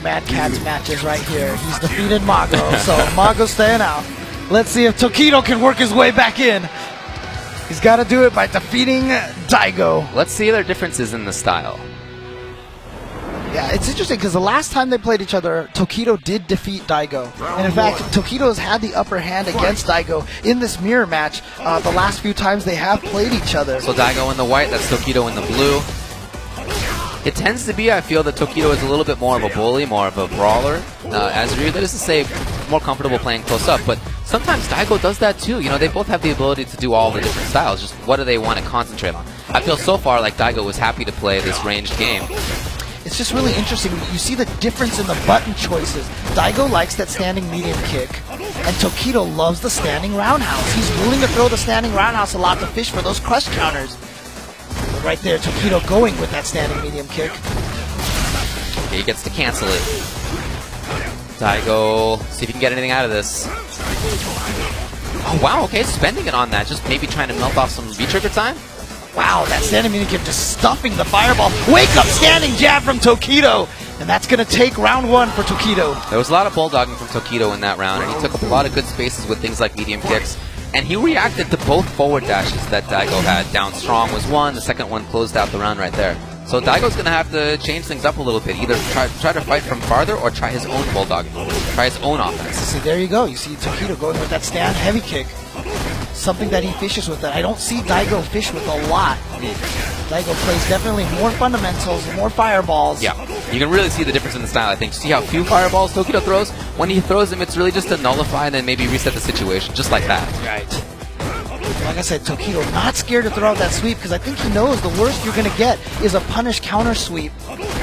Mad Catz matches right here. He's defeated Mago, so Mago's staying out. Let's see if Tokido can work his way back in. He's got to do it by defeating Daigo. Let's see their differences in the style. Yeah, it's interesting because the last time they played each other, Tokido did defeat Daigo. And in fact, Tokido has had the upper hand against Daigo in this mirror match the last few times they have played each other. So Daigo in the white, that's Tokido in the blue. It tends to be, I feel, that Tokido is a little bit more of a bully, more of a brawler. As Ryu, that is to say, more comfortable playing close up. But sometimes Daigo does that too. You know, they both have the ability to do all the different styles. Just what do they want to concentrate on? I feel so far like Daigo was happy to play this ranged game. It's just really interesting. You see the difference in the button choices. Daigo likes that standing medium kick, and Tokido loves the standing roundhouse. He's willing to throw the standing roundhouse a lot to fish for those crush counters. But right there, Tokido going with that standing medium kick. Okay, he gets to cancel it. Daigo, see if he can get anything out of this. Oh, wow, okay, spending it on that. Just maybe trying to melt off some V-trigger time. Wow, that standing medium kick just stuffing the fireball. Wake up standing jab from Tokido. And that's going to take round one for Tokido. There was a lot of bulldogging from Tokido in that round, and he took up a lot of good spaces with things like medium kicks. And he reacted to both forward dashes that Daigo had. Down strong was one, the second one closed out the round right there. So Daigo's going to have to change things up a little bit. Either try to fight from farther or try his own bulldogging. Try his own offense. See, there you go. You see Tokido going with that stand heavy kick. Something that he fishes with that I don't see Daigo fish with a lot. Daigo plays definitely more fundamentals, more fireballs. Yeah, you can really see the difference in the style, I think. See how few fireballs Tokido throws? When he throws them, it's really just to nullify and then maybe reset the situation, just like that. Right. Like I said, Tokido not scared to throw out that sweep because I think he knows the worst you're going to get is a punish counter sweep,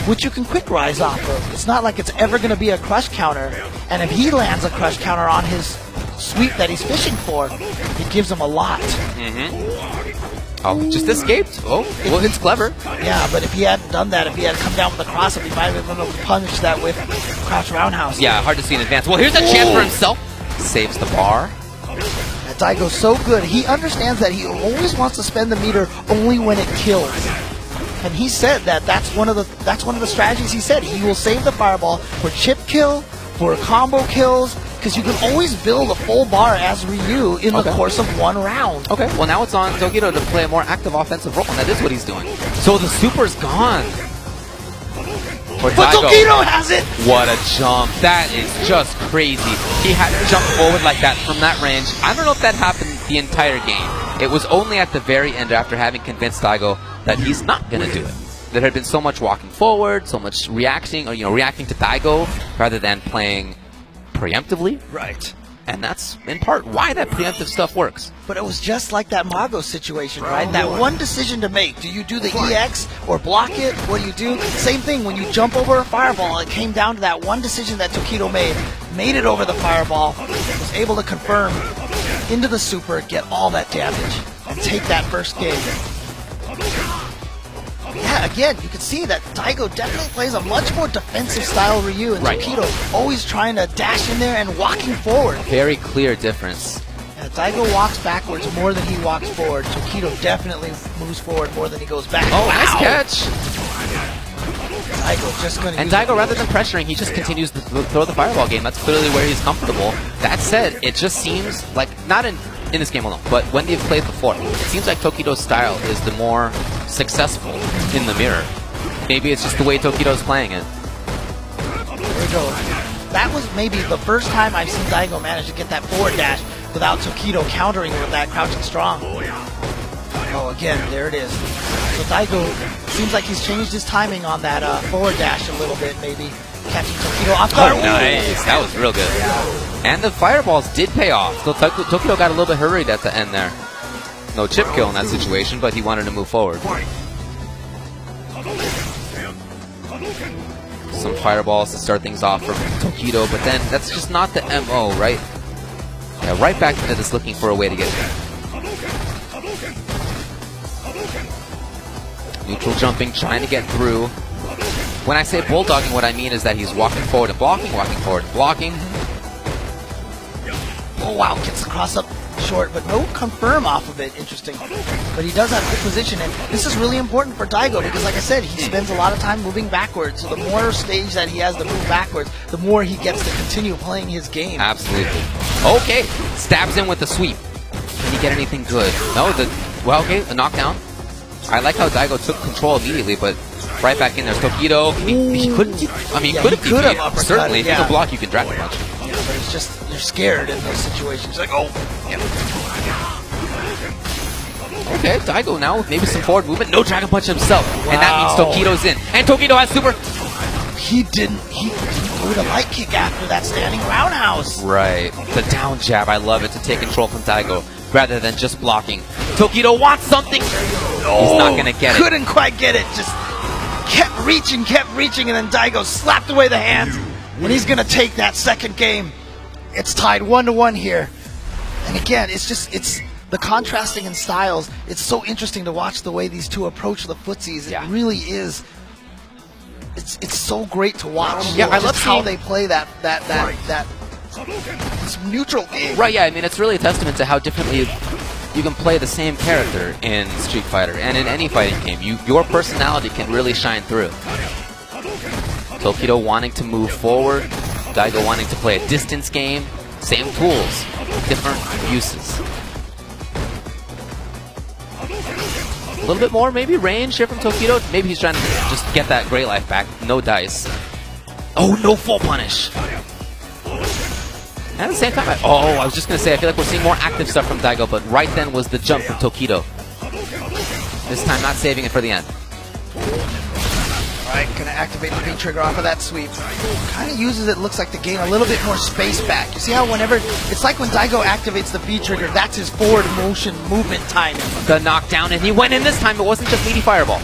which you can quick rise off of. It's not like it's ever going to be a crush counter, and if he lands a crush counter on his sweep that he's fishing for, it gives him a lot. Oh, just escaped. Oh, well, it's clever. Yeah, but if he hadn't done that, if he had come down with a cross up, he might have been able to punish that with crouch roundhouse. Yeah, hard to see in advance. Well, here's a chance for himself. Saves the bar. Daigo's so good. He understands that he always wants to spend the meter only when it kills. And he said that that's one of the strategies he said. He will save the fireball for chip kill, for combo kills, because you can always build a full bar as Ryu in the course of one round. Okay, well now it's on Tokido to play a more active offensive role, and that is what he's doing. So the super's gone. But Tokido has it! What a jump. That is just crazy. He had to jump forward like that from that range. I don't know if that happened the entire game. It was only at the very end after having convinced Daigo that he's not going to do it. There had been so much walking forward, so much reacting, or reacting to Daigo rather than playing preemptively. Right. And that's, in part, why that preemptive stuff works. But it was just like that Mago situation, right? That one decision to make. Do you do the EX or block it? What do you do? Same thing, when you jump over a fireball, it came down to that one decision that Tokido made it over the fireball, was able to confirm into the super, get all that damage, and take that first game. Yeah, again, you can see that Daigo definitely plays a much more defensive style Ryu, and Tokido always trying to dash in there and walking forward. Very clear difference. Yeah, Daigo walks backwards more than he walks forward. Tokido definitely moves forward more than he goes back. Oh, nice catch! Daigo just going to And Daigo, rather than pressuring, he just continues to throw the fireball game. That's clearly where he's comfortable. That said, it just seems like, not in this game alone, but when they've played before, it seems like Tokido's style is the more successful in the mirror. Maybe it's just the way Tokido's playing it. There we go. That was maybe the first time I've seen Daigo manage to get that forward dash without Tokido countering with that crouching strong. Oh, again, there it is. So Daigo seems like he's changed his timing on that forward dash a little bit, maybe. Catching Tokido off guard. Oh, nice. That was real good. And the fireballs did pay off. So Tokido got a little bit hurried at the end there. No chip kill in that situation, but he wanted to move forward. Some fireballs to start things off from Tokido, but then that's just not the MO, right? Yeah, right back into this looking for a way to get there. Neutral jumping, trying to get through. When I say bulldogging, what I mean is that he's walking forward and blocking, walking forward and blocking. Oh wow, gets the cross up short, but no confirm off of it. Interesting. But he does have good position, and this is really important for Daigo because, like I said, he spends a lot of time moving backwards. So the more stage that he has to move backwards, the more he gets to continue playing his game. Absolutely. Okay, stabs in with the sweep. Can he get anything good? No, well, okay, a knockdown. I like how Daigo took control immediately, but right back in there's Tokido. He couldn't. I mean, he could have certainly. If you can block, you can drag a punch. Yeah, but it's just you're scared in those situations. Like, oh. Yeah. Okay, Daigo now with maybe some forward movement. No dragon punch himself, and that means Tokido's in. And Tokido has super. He didn't go to light kick after that standing roundhouse. Right, the down jab. I love it to take control from Daigo rather than just blocking. Tokido wants something. He's not gonna get it. Couldn't quite get it. Just kept reaching, and then Daigo slapped away the hand. And he's gonna take that second game. It's tied 1-1 here. And again, it's the contrasting in styles. It's so interesting to watch the way these two approach the footsies. It really is. It's so great to watch. Yeah, I love how they play that neutral game. Right, yeah, I mean, it's really a testament to how differently you can play the same character in Street Fighter and in any fighting game. Your personality can really shine through. Tokido wanting to move forward, Daigo wanting to play a distance game, same tools, different uses. A little bit more, maybe, range here from Tokido. Maybe he's trying to just get that Great Life back. No dice. Oh, no full punish. And at the same time, I was just going to say, I feel like we're seeing more active stuff from Daigo, but right then was the jump from Tokido. This time not saving it for the end. Alright, gonna activate the V-trigger off of that sweep. Kind of uses it, looks like, to gain a little bit more space back. You see how whenever, it's like when Daigo activates the V-trigger, that's his forward motion movement timing. The knockdown, and he went in this time. It wasn't just meaty fireball.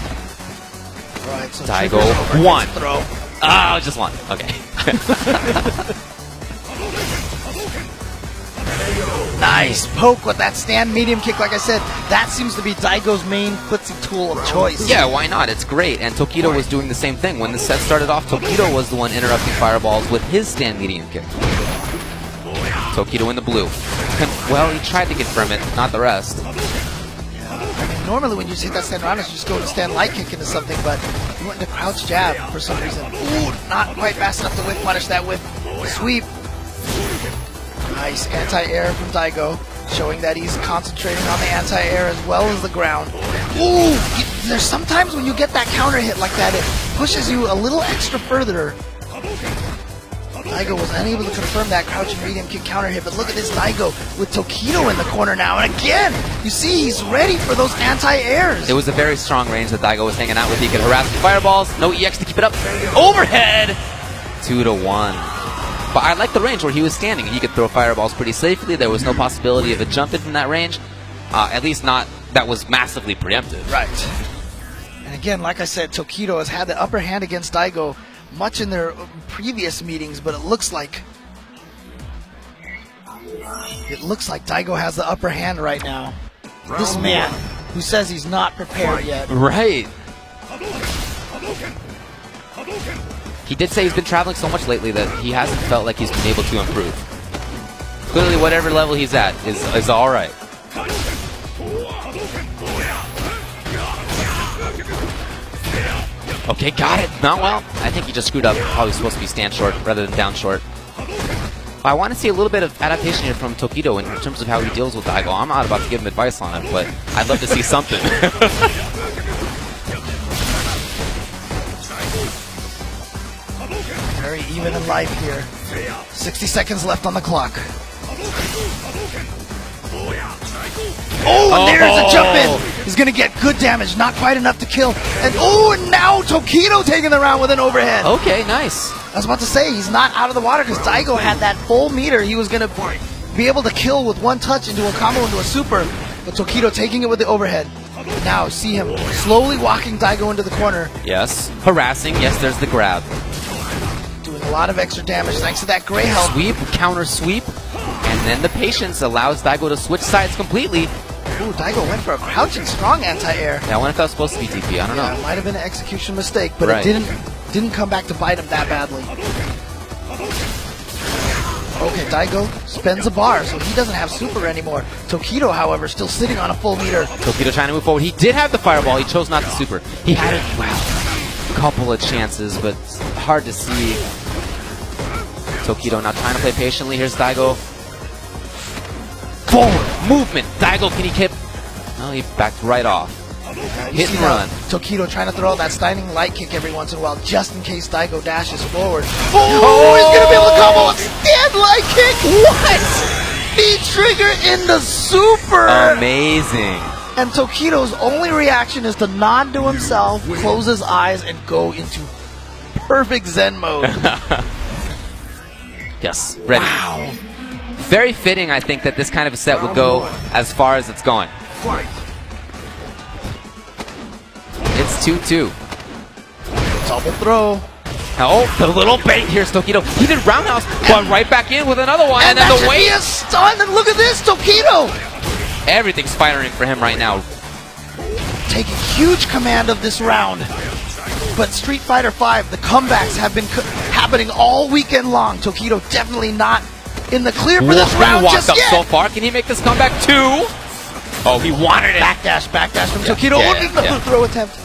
Right, so Daigo won. Throw. Oh, just one. Okay. Nice poke with that stand medium kick. Like I said, that seems to be Daigo's main footsie tool of choice. Yeah, why not? It's great. And Tokido was doing the same thing. When the set started off, Tokido was the one interrupting fireballs with his stand medium kick. Tokido in the blue. Well, he tried to confirm it, not the rest. I mean, normally when you hit that stand roundhouse, you just go to stand light kick into something, but he went into crouch jab for some reason. Ooh, not quite fast enough to whip punish that with sweep. Nice anti-air from Daigo, showing that he's concentrating on the anti-air as well as the ground. Ooh, there's sometimes when you get that counter hit like that, it pushes you a little extra further. Daigo was unable to confirm that crouching medium kick counter hit, but look at this Daigo with Tokido in the corner now. And again, you see he's ready for those anti-airs. It was a very strong range that Daigo was hanging out with. He could harass the fireballs, no EX to keep it up. Overhead! 2-1. But I like the range where he was standing. He could throw fireballs pretty safely. There was no possibility of a jump in from that range. At least not that was massively preemptive. Right. And again, like I said, Tokido has had the upper hand against Daigo much in their previous meetings, but it looks like Daigo has the upper hand right now. This man who says he's not prepared yet. Right. He did say he's been traveling so much lately that he hasn't felt like he's been able to improve. Clearly, whatever level he's at is all right. Okay, got it. Not well. I think he just screwed up. Probably supposed to be stand short rather than down short. I want to see a little bit of adaptation here from Tokido in terms of how he deals with Daigo. I'm not about to give him advice on it, but I'd love to see something. Very even in life here. 60 seconds left on the clock. Oh, and there's a jump in. He's going to get good damage. Not quite enough to kill. And now Tokido taking the round with an overhead. Okay, nice. I was about to say, he's not out of the water because Daigo had that full meter. He was going to be able to kill with one touch into a combo into a super. But Tokido taking it with the overhead. Now, see him slowly walking Daigo into the corner. Yes. Harassing. Yes, there's the grab. Doing a lot of extra damage thanks to that gray health. Sweep, counter sweep. And then the patience allows Daigo to switch sides completely. Ooh, Daigo went for a crouching strong anti-air. Yeah, I wonder if that was supposed to be TP. I don't know. It might have been an execution mistake, but it didn't come back to bite him that badly. Okay, Daigo spends a bar, so he doesn't have super anymore. Tokido, however, still sitting on a full meter. Tokido trying to move forward. He did have the fireball. He chose not to super. He had a couple of chances, but it's hard to see. Tokido now trying to play patiently. Here's Daigo. Forward movement. Daigo, can he keep? No, he backed right off. Hit and run. Tokido trying to throw that stunning light kick every once in a while, just in case Daigo dashes forward. Oh, he's gonna be able to combo a stand light kick. What? V-trigger in the super. Amazing. And Tokido's only reaction is to nod to himself, close his eyes, and go into perfect Zen mode. Yes, ready. Wow. Very fitting, I think, that this kind of a set would go as far as it's going. It's 2-2. Double throw. Oh, the little bait. Here's Tokido. He did roundhouse, but right back in with another one. And then the weight. Is stunned. And look at this, Tokido. Everything's firing for him right now. Taking huge command of this round. But Street Fighter V, the comebacks have been happening all weekend long. Tokido definitely not in the clear for this round just yet. So far. Can he make this comeback too? Oh, he wanted it. Backdash from Tokido. Throw attempt.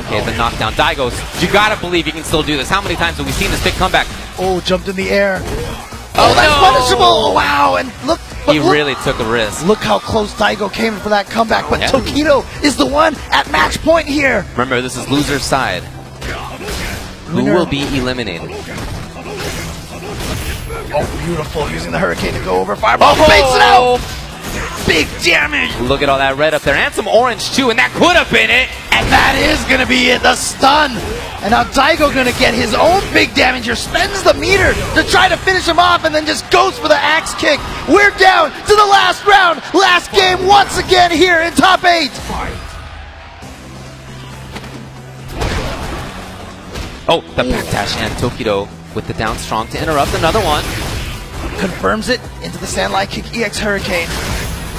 Okay, the knockdown. Daigo, you gotta believe you can still do this. How many times have we seen this big comeback? Oh, jumped in the air. Oh, that's punishable. Wow, and look. He really took a risk. Look how close Daigo came for that comeback, but Tokido is the one at match point here. Remember, this is loser's side. Who will be eliminated? Oh, beautiful. Using the Hurricane to go over. Fireball fakes it out. Big damage. Look at all that red up there. And some orange, too. And that could have been it. And that is going to be it. The stun. And now Daigo going to get his own big damage here. Spends the meter to try to finish him off. And then just goes for the axe kick. We're down to the last round. Last game once again here in top 8. Oh, the backdash and Tokido with the down strong to interrupt another one. Confirms it into the stand light kick EX Hurricane.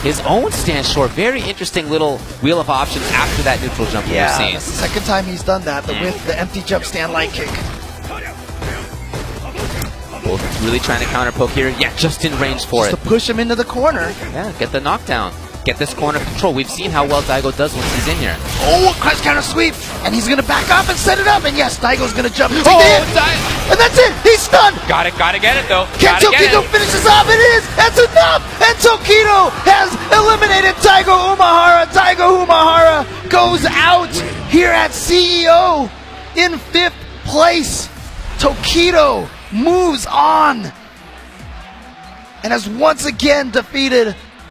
His own stand short. Very interesting little wheel of options after that neutral jump we've seen. That's the second time he's done that, with the empty jump stand light kick. Both really trying to counter poke here. Yeah, just in range for it. To push him into the corner. Yeah, get the knockdown. Get this corner control. We've seen how well Daigo does once he's in here. Oh, cross counter sweep. And he's going to back off and set it up. And yes, Daigo's going to jump. And that's it. He's stunned. Gotta get it, though. Can Tokido finish this off? It is. That's enough. And Tokido has eliminated Daigo Umehara. Daigo Umehara goes out here at CEO in 5th place. Tokido moves on and has once again defeated